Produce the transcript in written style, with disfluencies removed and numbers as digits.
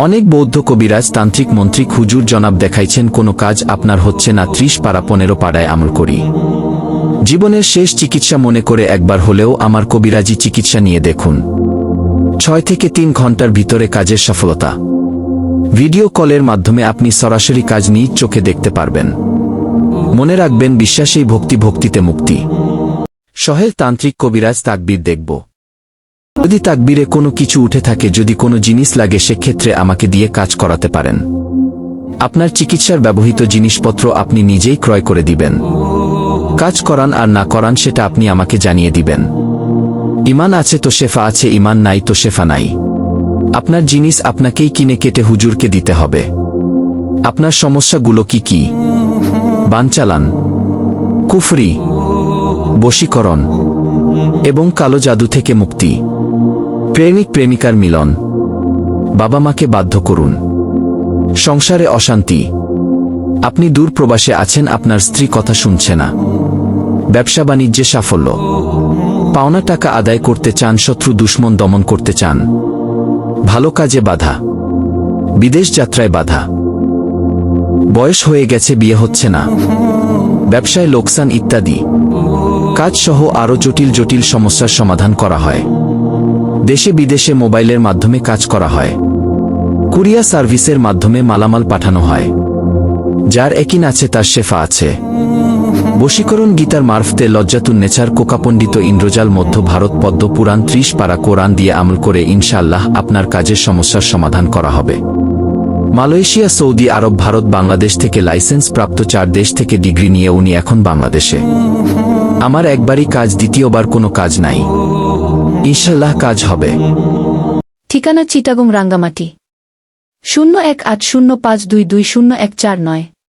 অনেক বৌদ্ধ কবিরাজ তান্ত্রিক মন্ত্রিক হুজুর জনাব দেখাইছেন কোনো কাজ আপনার হচ্ছে না 30 পারা 15 পাড়ায় আমল করি জীবনের শেষ চিকিৎসা মনে করে একবার হলেও আমার কবিরাজি চিকিৎসা নিয়ে দেখুন 6 থেকে 3 ঘন্টার ভিতরে কাজের সফলতা ভিডিও কলের মাধ্যমে আপনি সরাসরি কাজ নিজ চোখে দেখতে পারবেন মনে রাখবেন বিশ্বাসেই ভক্তিতে মুক্তি সহেল তান্ত্রিক কবিরাজ তাকবীর দেখব যদি তাকবীরে কোনো কিছু উঠে থাকে যদি কোনো জিনিস লাগে সেক্ষেত্রে আমাকে দিয়ে কাজ করাতে পারেন আপনার চিকিৎসার ব্যবহৃত জিনিসপত্র আপনি নিজেই ক্রয় করে দিবেন কাজ করান আর না করান সেটা আপনি আমাকে জানিয়ে দিবেন ঈমান আছে তো শেফা আছে ঈমান নাই তো শেফা নাই আপনার জিনিস আপনাকেই কিনে কেটে হুজুরকে দিতে হবে আপনার সমস্যাগুলো কি বানচালান কুফরি বশীকরণ এবং কালো জাদু থেকে মুক্তি প্রেমিক প্রেমিকার মিলন বাবা মাকে বাধ্য করুন সংসারে অশান্তি আপনি দূর প্রবাসে আছেন আপনার স্ত্রী কথা শুনছে না ব্যবসা বাণিজ্যে সাফল্য পাওনা টাকা আদায় করতে চান শত্রু দুশ্মন দমন করতে চান ভালো কাজে বাধা বিদেশ যাত্রায় বাধা বয়স হয়ে গেছে বিয়ে হচ্ছে না ব্যবসায় লোকসান ইত্যাদি কাজ সহ আরও জটিল সমস্যার সমাধান করা হয় দেশে বিদেশে মোবাইলের মাধ্যমে কাজ করা হয় কুরিয়ার সার্ভিসের মাধ্যমে মালামাল পাঠানো হয় যার একিন আছে তার শেফা আছে বশীকরণ গীতার মারফতে লজ্জাতুন নেচার কোকাপণ্ডিত ইন্দ্রজাল মধ্য ভারত পদ্ম পুরাণ 30 পারা কোরআন দিয়ে আমল করে ইনশাআল্লাহ আপনার কাজের সমস্যার সমাধান করা হবে মালয়েশিয়া সৌদি আরব ভারত বাংলাদেশ থেকে লাইসেন্স প্রাপ্ত 4 দেশ থেকে ডিগ্রি নিয়ে উনি এখন বাংলাদেশে আমার একবারই কাজ দ্বিতীয়বার কোনো কাজ নাই ইনশাআল্লাহ কাজ হবে ঠিকানা চিটাগং রাঙ্গামাটি 018052220149